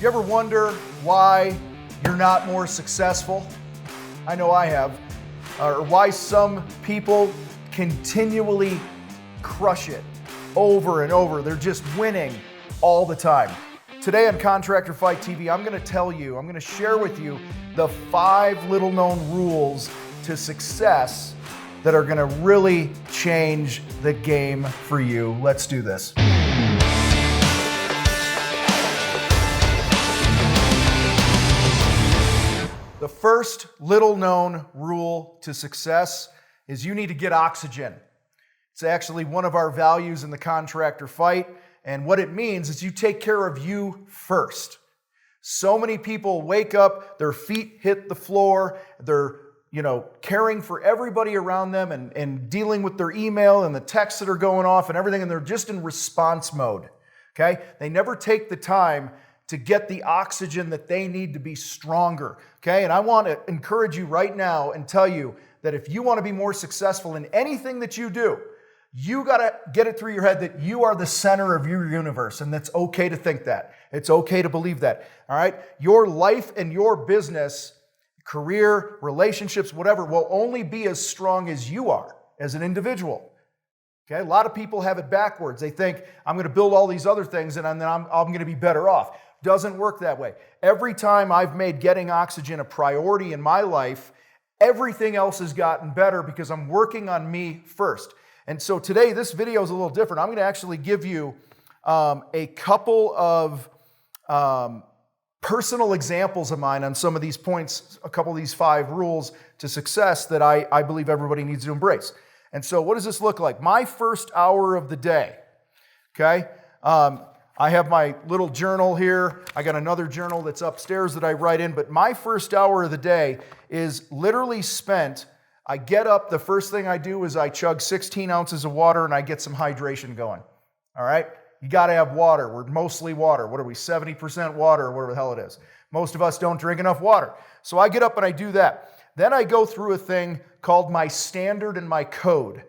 You ever wonder why you're not more successful? I know I have. Or why some people continually crush it over and over. They're just winning all the time. Today on Contractor Fight TV, I'm going to share with you the 5 little known rules to success that are going to really change the game for you. Let's do this. The first little known rule to success is you need to get oxygen. It's actually one of our values in the Contractor Fight, and what it means is you take care of you first. So many people wake up, their feet hit the floor, they're caring for everybody around them and dealing with their email and the texts that are going off and everything, and they're just in response mode, okay? They never take the time to get the oxygen that they need to be stronger, okay? And I want to encourage you right now and tell you that if you want to be more successful in anything that you do, you got to get it through your head that you are the center of your universe, and that's okay to think that. It's okay to believe that, all right? Your life and your business, career, relationships, whatever, will only be as strong as you are as an individual. Okay, a lot of people have it backwards. They think, I'm going to build all these other things and then I'm going to be better off. Doesn't work that way. Every time I've made getting oxygen a priority in my life, everything else has gotten better because I'm working on me first. And so today, this video is a little different. I'm going to actually give you a couple of personal examples of mine on some of these points, a couple of these 5 rules to success that I believe everybody needs to embrace. And so what does this look like? My first hour of the day, okay? I have my little journal here. I got another journal that's upstairs that I write in, but my first hour of the day is literally spent, I get up, the first thing I do is I chug 16 ounces of water and I get some hydration going, all right? You got to have water. We're mostly water. What are we, 70% water or whatever the hell it is. Most of us don't drink enough water. So I get up and I do that. Then I go through a thing called my standard and my code.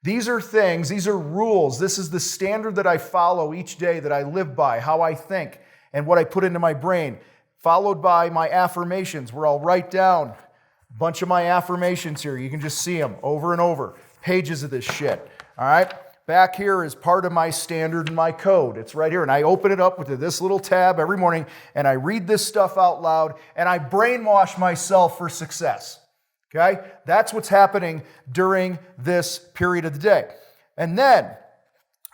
These are things, these are rules. This is the standard that I follow each day, that I live by, how I think, and what I put into my brain, followed by my affirmations, where I'll write down a bunch of my affirmations here. You can just see them over and over, pages of this shit, all right? Back here is part of my standard and my code. It's right here, and I open it up with this little tab every morning, and I read this stuff out loud, and I brainwash myself for success. Okay? That's what's happening during this period of the day. And then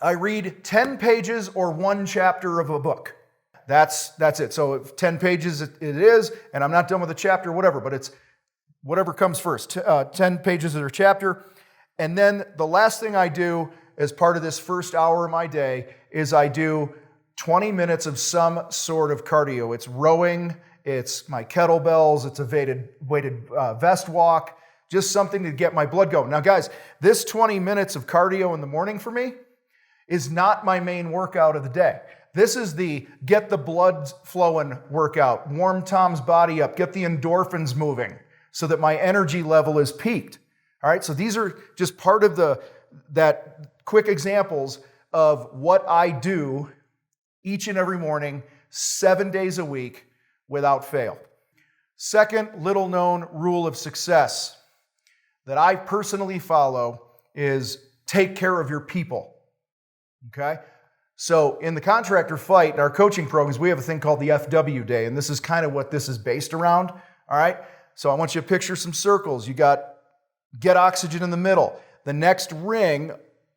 I read 10 pages or 1 chapter of a book. That's it. So if 10 pages it is, and I'm not done with a chapter, whatever, but it's whatever comes first, 10 pages or a chapter. And then the last thing I do as part of this first hour of my day is I do 20 minutes of some sort of cardio. It's rowing, it's my kettlebells, it's a weighted vest walk, just something to get my blood going. Now guys, this 20 minutes of cardio in the morning for me is not my main workout of the day. This is the get the blood flowing workout, warm Tom's body up, get the endorphins moving so that my energy level is peaked. All right, so these are just part of that quick examples of what I do each and every morning, 7 days a week, without fail. Second little known rule of success that I personally follow is take care of your people, okay? So in the Contractor Fight, in our coaching programs, we have a thing called the FW Day, and this is kind of what this is based around, all right? So I want you to picture some circles. You got get oxygen in the middle. The next ring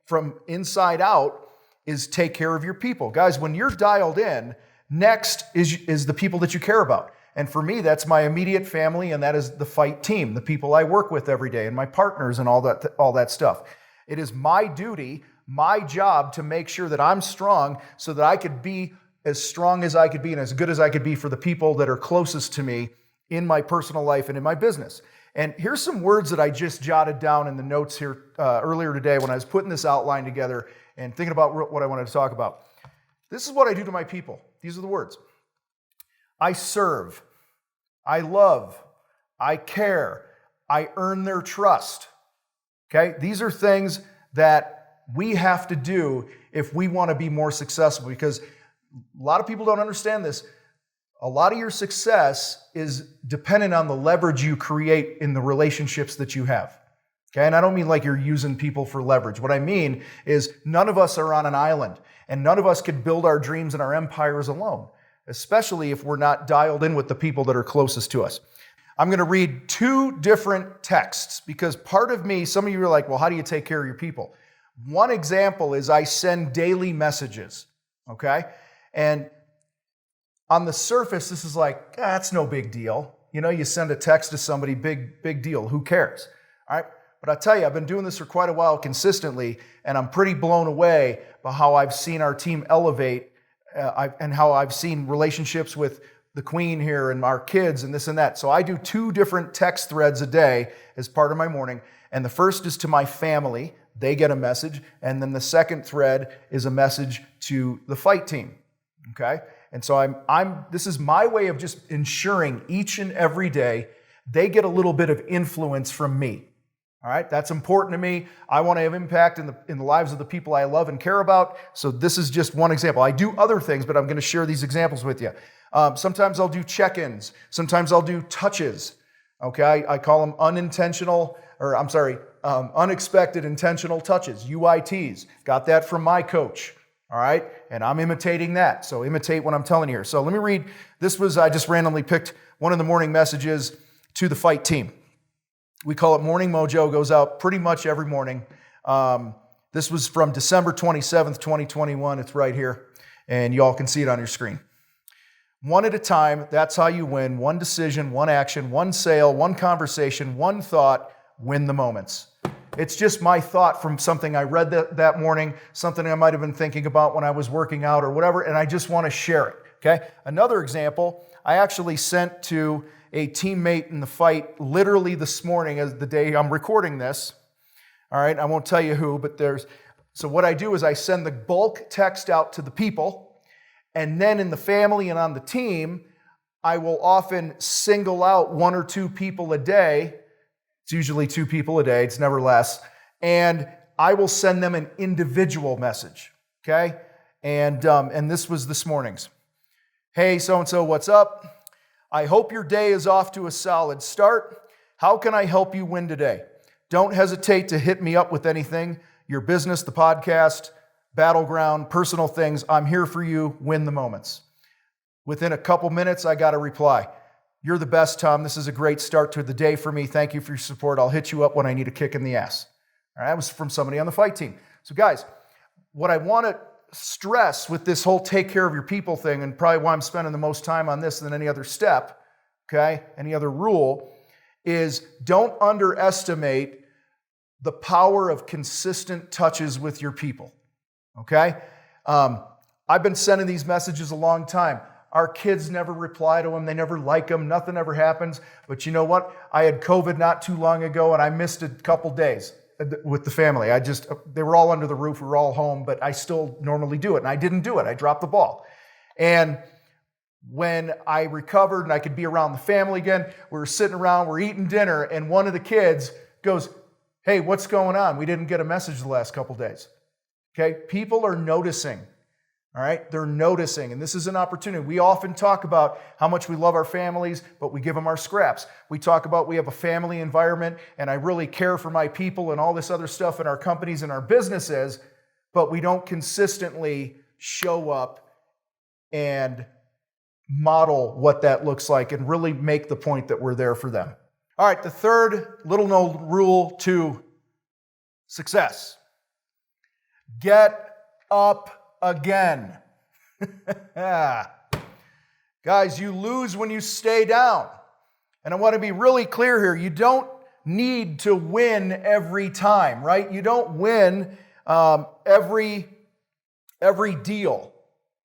from inside out is take care of your people. Guys, when you're dialed in, next is the people that you care about. And for me, that's my immediate family, and that is the fight team, the people I work with every day, and my partners and all that stuff. It is my duty, my job to make sure that I'm strong so that I could be as strong as I could be and as good as I could be for the people that are closest to me in my personal life and in my business. And here's some words that I just jotted down in the notes here earlier today when I was putting this outline together and thinking about what I wanted to talk about. This is what I do to my people. These are the words. I serve. I love. I care. I earn their trust. Okay? These are things that we have to do if we want to be more successful, because a lot of people don't understand this. A lot of your success is dependent on the leverage you create in the relationships that you have. Okay, and I don't mean like you're using people for leverage. What I mean is none of us are on an island, and none of us could build our dreams and our empires alone, especially if we're not dialed in with the people that are closest to us. I'm going to read 2 different texts because part of me, some of you are like, well, how do you take care of your people? One example is I send daily messages, okay? And on the surface, this is like, that's no big deal. You know, you send a text to somebody, big deal. Who cares? All right? But I tell you, I've been doing this for quite a while consistently, and I'm pretty blown away by how I've seen our team elevate and how I've seen relationships with the queen here and our kids and this and that. So I do 2 different text threads a day as part of my morning. And the first is to my family. They get a message. And then the second thread is a message to the fight team. Okay? And so this is my way of just ensuring each and every day they get a little bit of influence from me. All right, that's important to me. I want to have impact in the lives of the people I love and care about. So this is just one example. I do other things, but I'm going to share these examples with you. Sometimes I'll do check-ins. Sometimes I'll do touches. Okay, I call them unexpected intentional touches, UITs. Got that from my coach. All right, and I'm imitating that. So imitate what I'm telling you here. So let me read. I just randomly picked one of the morning messages to the fight team. We call it Morning Mojo, goes out pretty much every morning. This was from December 27th, 2021. It's right here, and y'all can see it on your screen. One at a time, that's how you win. One decision, one action, one sale, one conversation, one thought, win the moments. It's just my thought from something I read that morning, something I might have been thinking about when I was working out or whatever, and I just want to share it, okay? Another example, I actually sent to a teammate in the fight literally this morning as the day I'm recording this. All right, I won't tell you who, but so what I do is I send the bulk text out to the people, and then in the family and on the team, I will often single out 1 or 2 people a day. It's usually 2 people a day, it's never less, and I will send them an individual message, okay? And this was this morning's. Hey, so-and-so, what's up? I hope your day is off to a solid start. How can I help you win today? Don't hesitate to hit me up with anything. Your business, the podcast, battleground, personal things. I'm here for you. Win the moments. Within a couple minutes, I got a reply. You're the best, Tom. This is a great start to the day for me. Thank you for your support. I'll hit you up when I need a kick in the ass. All right, that was from somebody on the fight team. So guys, what I want to stress with this whole take care of your people thing, and probably why I'm spending the most time on this than any other step, okay, any other rule, is don't underestimate the power of consistent touches with your people, okay? I've been sending these messages a long time. Our kids never reply to them. They never like them. Nothing ever happens. But you know what? I had COVID not too long ago, and I missed a couple days with the family. They were all under the roof. We were all home, but I still normally do it. And I didn't do it. I dropped the ball. And when I recovered and I could be around the family again, we were sitting around, we're eating dinner, and one of the kids goes, hey, what's going on? We didn't get a message the last couple days. Okay? People are noticing. All right? They're noticing, and this is an opportunity. We often talk about how much we love our families, but we give them our scraps. We talk about we have a family environment, and I really care for my people and all this other stuff in our companies and our businesses, but we don't consistently show up and model what that looks like and really make the point that we're there for them. All right, the third little-known rule to success. Get up again. Guys, you lose when you stay down. And I want to be really clear here. You don't need to win every time, right? You don't win every deal,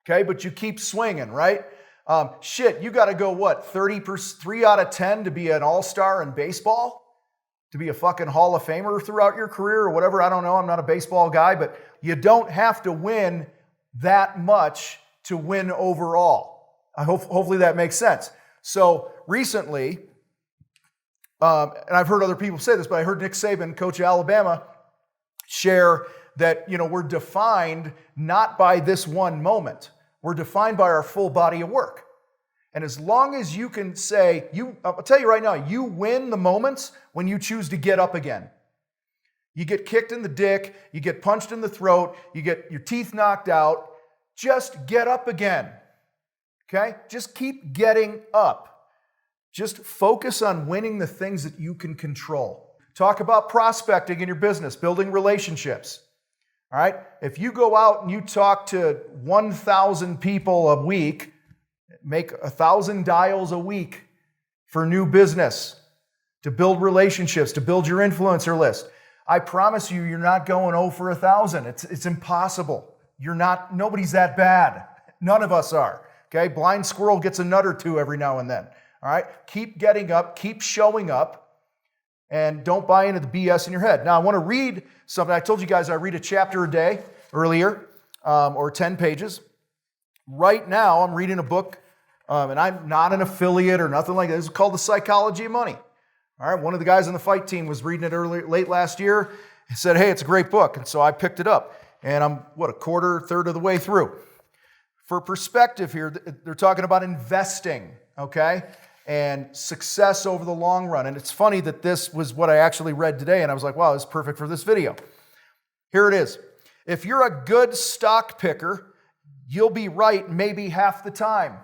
okay? But you keep swinging, right? You got to go, 3 out of 10 to be an all-star in baseball? To be a fucking Hall of Famer throughout your career or whatever? I don't know. I'm not a baseball guy, but you don't have to win that much to win overall. Hopefully that makes sense. So recently, and I've heard other people say this, but I heard Nick Saban, coach of Alabama, share that, we're defined not by this one moment. We're defined by our full body of work. And as long as you can say, I'll tell you right now, you win the moments when you choose to get up again. You get kicked in the dick, you get punched in the throat, you get your teeth knocked out. Just get up again. Okay? Just keep getting up. Just focus on winning the things that you can control. Talk about prospecting in your business, building relationships. All right? If you go out and you talk to 1,000 people a week, make 1,000 dials a week for new business, to build relationships, to build your influencer list. I promise you, you're not going 0 for 1,000. It's impossible. Nobody's that bad. None of us are. Okay? Blind squirrel gets a nut or two every now and then. All right? Keep getting up, keep showing up, and don't buy into the BS in your head. Now, I want to read something. I told you guys I read a chapter a day earlier, or 10 pages. Right now, I'm reading a book, and I'm not an affiliate or nothing like that. It's called The Psychology of Money. All right, one of the guys on the fight team was reading it late last year. He said, hey, it's a great book. And so I picked it up. And I'm, a third of the way through. For perspective here, they're talking about investing, okay? And success over the long run. And it's funny that this was what I actually read today. And I was like, wow, this is perfect for this video. Here it is. If you're a good stock picker, you'll be right maybe half the time.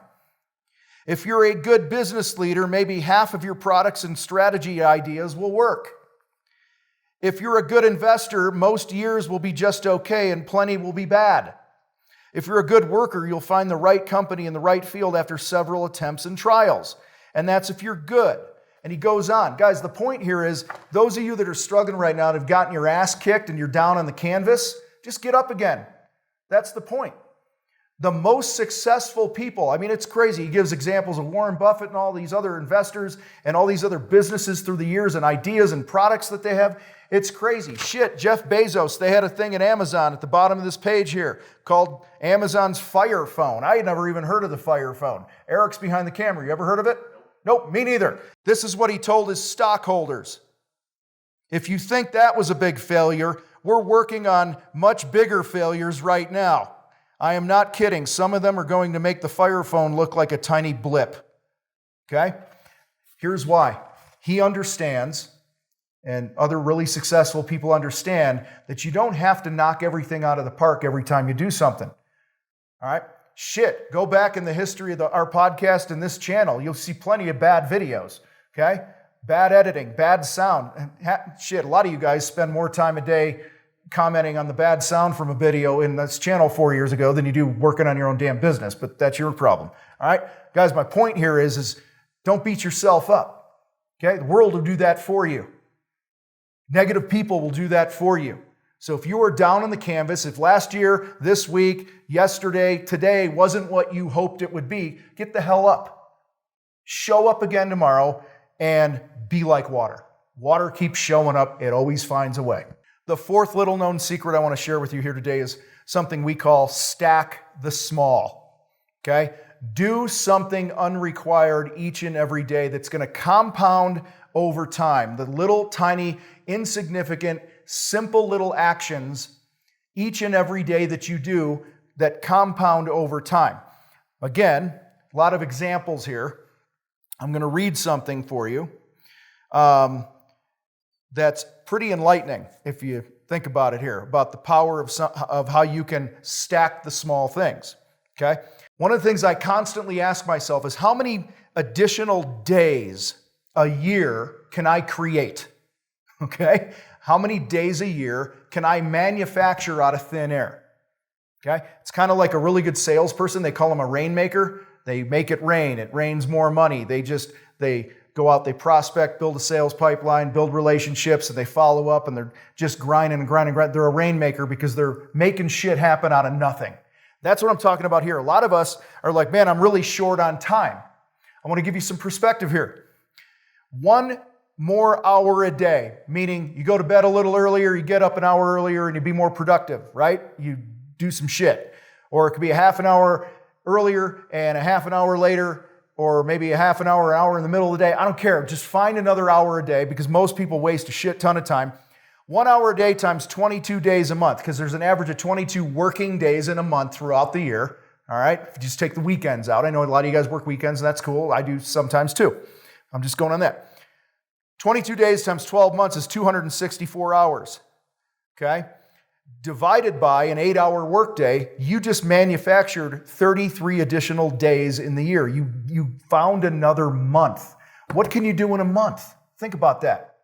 If you're a good business leader, maybe half of your products and strategy ideas will work. If you're a good investor, most years will be just okay and plenty will be bad. If you're a good worker, you'll find the right company in the right field after several attempts and trials. And that's if you're good. And he goes on. Guys, the point here is, those of you that are struggling right now, that have gotten your ass kicked and you're down on the canvas, just get up again. That's the point. The most successful people, I mean, it's crazy. He gives examples of Warren Buffett and all these other investors and all these other businesses through the years and ideas and products that they have. It's crazy. Shit, Jeff Bezos, they had a thing at Amazon at the bottom of this page here called Amazon's Fire Phone. I had never even heard of the Fire Phone. Eric's behind the camera. You ever heard of it? Nope, me neither. This is what he told his stockholders. If you think that was a big failure, we're working on much bigger failures right now. I am not kidding. Some of them are going to make the Fire Phone look like a tiny blip. Okay? Here's why. He understands, and other really successful people understand, that you don't have to knock everything out of the park every time you do something. All right? Shit, go back in the history of our podcast and this channel. You'll see plenty of bad videos. Okay? Bad editing, bad sound. Shit, a lot of you guys spend more time a day commenting on the bad sound from a video in this channel 4 years ago than you do working on your own damn business, but that's your problem. All right? Guys, my point here is don't beat yourself up. Okay? The world will do that for you. Negative people will do that for you. So if you are down on the canvas, if last year, this week, yesterday, today wasn't what you hoped it would be, get the hell up. Show up again tomorrow and be like water. Water keeps showing up. It always finds a way. The fourth little known secret I want to share with you here today is something we call stack the small. Okay? Do something unrequired each and every day that's going to compound over time. The little tiny, insignificant, simple little actions each and every day that you do that compound over time. Again, a lot of examples here. I'm going to read something for you. That's pretty enlightening if you think about it here, about the power of how you can stack the small things, okay? One of the things I constantly ask myself is, how many additional days a year can I create, okay? How many days a year can I manufacture out of thin air, okay? It's kind of like a really good salesperson. They call them a rainmaker. They make it rain. It rains more money. They go out, they prospect, build a sales pipeline, build relationships, and they follow up, and they're just grinding and grinding. They're a rainmaker because they're making shit happen out of nothing. That's what I'm talking about here. A lot of us are like, man, I'm really short on time. I want to give you some perspective here. 1 more hour a day, meaning you go to bed a little earlier, you get up an hour earlier, and you be more productive, right? You do some shit. Or it could be a half an hour earlier and a half an hour later, or maybe a half an hour in the middle of the day. I don't care. Just find another hour a day, because most people waste a shit ton of time. 1 hour a day times 22 days a month, because there's an average of 22 working days in a month throughout the year. All right? If you just take the weekends out. I know a lot of you guys work weekends, and that's cool. I do sometimes too. I'm just going on that. 22 days times 12 months is 264 hours. Okay? Divided by an 8-hour workday, you just manufactured 33 additional days in the year. You found another month. What can you do in a month? Think about that.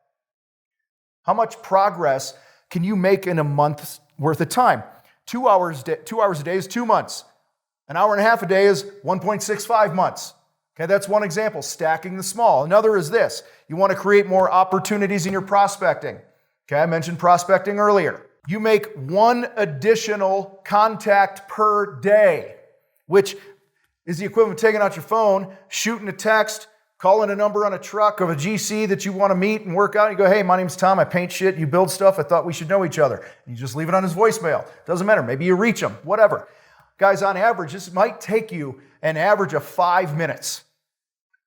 How much progress can you make in a month's worth of time? 2 hours a day is 2 months. An hour and a half a day is 1.65 months. Okay, that's one example, stacking the small. Another is this. You want to create more opportunities in your prospecting. Okay, I mentioned prospecting earlier. You make one additional contact per day, which is the equivalent of taking out your phone, shooting a text, calling a number on a truck of a GC that you want to meet and work out. You go, hey, my name's Tom. I paint shit. You build stuff. I thought we should know each other. And you just leave it on his voicemail. Doesn't matter. Maybe you reach him, whatever. Guys, on average, this might take you an average of 5 minutes.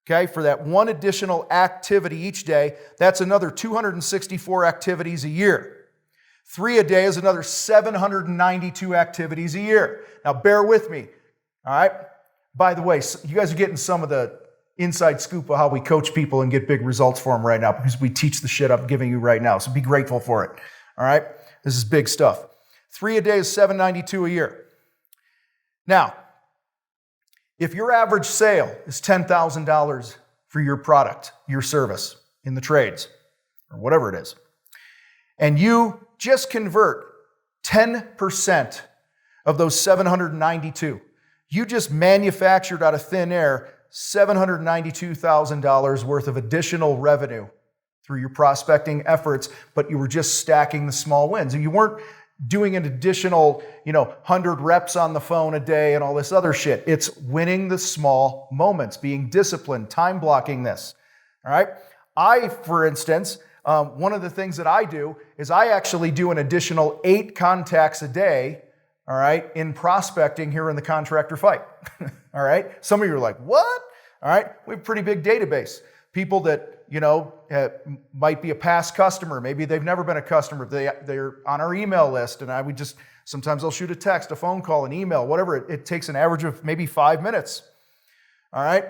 Okay, for that one additional activity each day, that's another 264 activities a year. 3 a day is another 792 activities a year. Now, bear with me, all right? By the way, you guys are getting some of the inside scoop of how we coach people and get big results for them right now because we teach the shit I'm giving you right now, so be grateful for it, all right? This is big stuff. 3 a day is 792 a year. Now, if your average sale is $10,000 for your product, your service in the trades, or whatever it is, and you just convert 10% of those 792, you just manufactured out of thin air $792,000 worth of additional revenue through your prospecting efforts, but you were just stacking the small wins. And you weren't doing an additional, 100 reps on the phone a day and all this other shit. It's winning the small moments, being disciplined, time blocking this. All right? I, for instance, one of the things that I do is I actually do an additional 8 contacts a day, all right, in prospecting here in the Contractor Fight. All right? Some of you are like, what? All right? We have a pretty big database. People that, might be a past customer. Maybe they've never been a customer. They're on our email list, and sometimes I'll shoot a text, a phone call, an email, whatever. It takes an average of maybe 5 minutes. All right?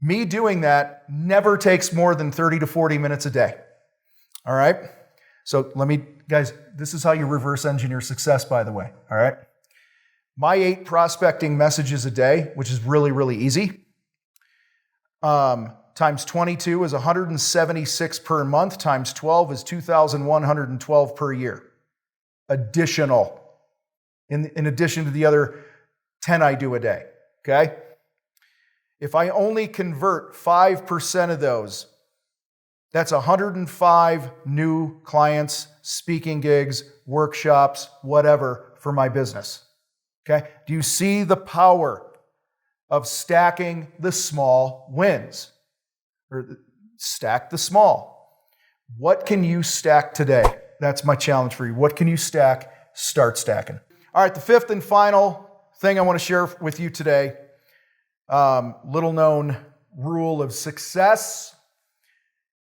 Me doing that never takes more than 30 to 40 minutes a day. All right? So guys, this is how you reverse engineer success, by the way. All right? My 8 prospecting messages a day, which is really, really easy, times 22 is 176 per month, times 12 is 2,112 per year. Additional, in addition to the other 10 I do a day, okay? If I only convert 5% of those, that's 105 new clients, speaking gigs, workshops, whatever, for my business, okay? Do you see the power of stacking the small wins? Or stack the small. What can you stack today? That's my challenge for you. What can you stack? Start stacking. All right, the 5th and final thing I want to share with you today, little known rule of success,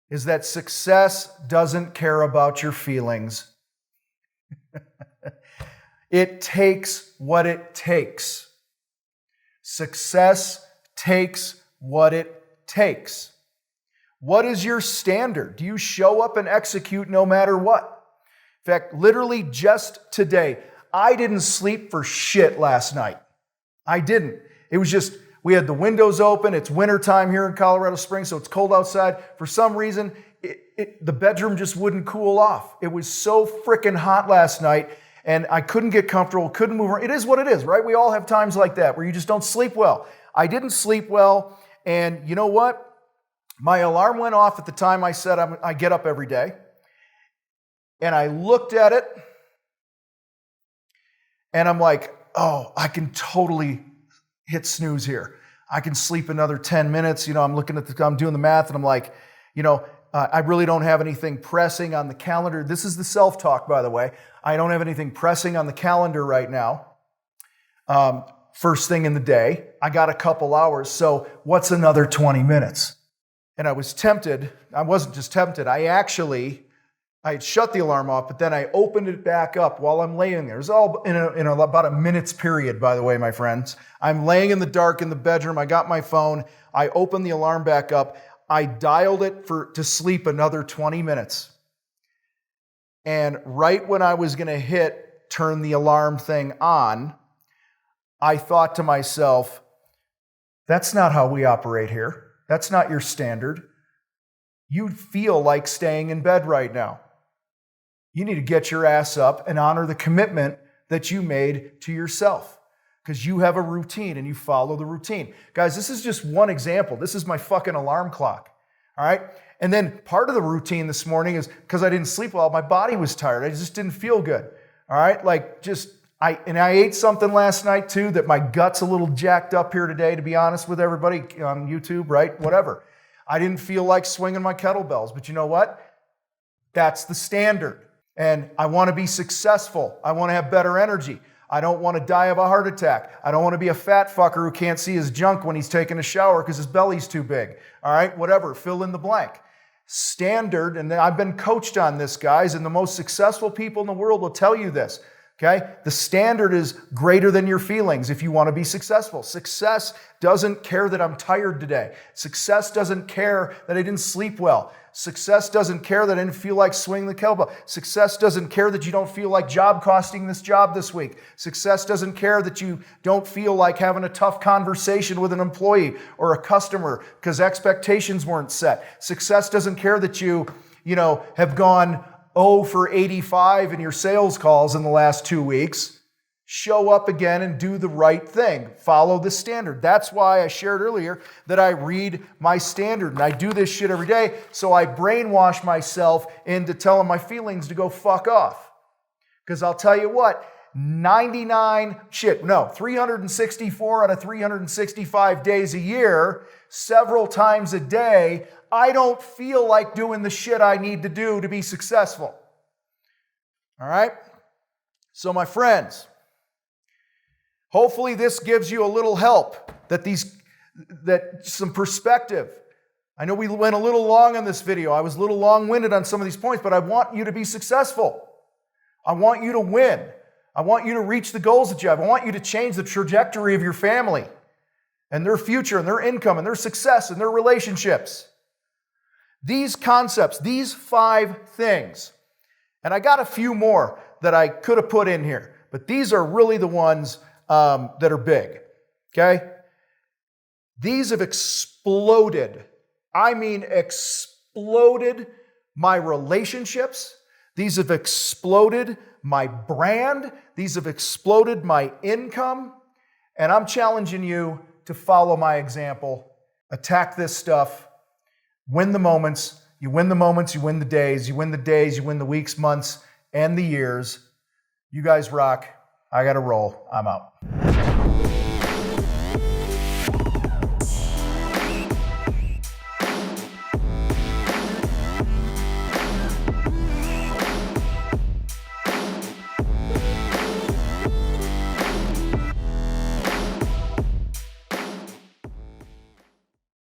is that success doesn't care about your feelings. It takes what it takes. Success takes what it takes. What is your standard? Do you show up and execute no matter what? In fact, literally just today, I didn't sleep for shit last night. I didn't. It was just, we had the windows open. It's wintertime here in Colorado Springs, so it's cold outside. For some reason, the bedroom just wouldn't cool off. It was so freaking hot last night, and I couldn't get comfortable, couldn't move around. It is what it is, right? We all have times like that where you just don't sleep well. I didn't sleep well, and you know what? My alarm went off at the time I said I get up every day. And I looked at it, and I'm like, oh, I can totally hit snooze here. I can sleep another 10 minutes. I'm I'm doing the math, and I'm like, I really don't have anything pressing on the calendar. This is the self-talk, by the way. I don't have anything pressing on the calendar right now. First thing in the day, I got a couple hours, so what's another 20 minutes? And I was tempted. I wasn't just tempted. I actually I had shut the alarm off, but then I opened it back up while I'm laying there. It was all in about a minute's period, by the way, my friends. I'm laying in the dark in the bedroom. I got my phone. I opened the alarm back up. I dialed it to sleep another 20 minutes. And right when I was going to turn the alarm thing on, I thought to myself, that's not how we operate here. That's not your standard. You feel like staying in bed right now. You need to get your ass up and honor the commitment that you made to yourself, because you have a routine and you follow the routine. Guys, this is just one example. This is my fucking alarm clock. All right. And then part of the routine this morning is because I didn't sleep well, my body was tired. I just didn't feel good. All right. I ate something last night too that my gut's a little jacked up here today, to be honest with everybody on YouTube, right? Whatever. I didn't feel like swinging my kettlebells, but you know what? That's the standard. And I want to be successful. I want to have better energy. I don't want to die of a heart attack. I don't want to be a fat fucker who can't see his junk when he's taking a shower because his belly's too big. All right, whatever, fill in the blank. Standard, and I've been coached on this, guys, and the most successful people in the world will tell you this. Okay? The standard is greater than your feelings if you want to be successful. Success doesn't care that I'm tired today. Success doesn't care that I didn't sleep well. Success doesn't care that I didn't feel like swinging the kettlebell. Success doesn't care that you don't feel like job costing this job this week. Success doesn't care that you don't feel like having a tough conversation with an employee or a customer because expectations weren't set. Success doesn't care that you have gone 0 for 85 in your sales calls in the last 2 weeks. Show up again and do the right thing. Follow the standard. That's why I shared earlier that I read my standard and I do this shit every day. So I brainwash myself into telling my feelings to go fuck off. Because I'll tell you what, 364 out of 365 days a year, several times a day, I don't feel like doing the shit I need to do to be successful. All right? So my friends, hopefully this gives you a little help, that some perspective. I know we went a little long on this video. I was a little long-winded on some of these points, but I want you to be successful. I want you to win. I want you to reach the goals that you have. I want you to change the trajectory of your family and their future and their income and their success and their relationships. These concepts, these 5 things, and I got a few more that I could have put in here, but these are really the ones that are big, okay? These have exploded. I mean, exploded my relationships. These have exploded my brand. These have exploded my income. And I'm challenging you to follow my example. Attack this stuff. Win the moments. You win the moments, you win the days. You win the days, you win the weeks, months, and the years. You guys rock. I got to roll. I'm out.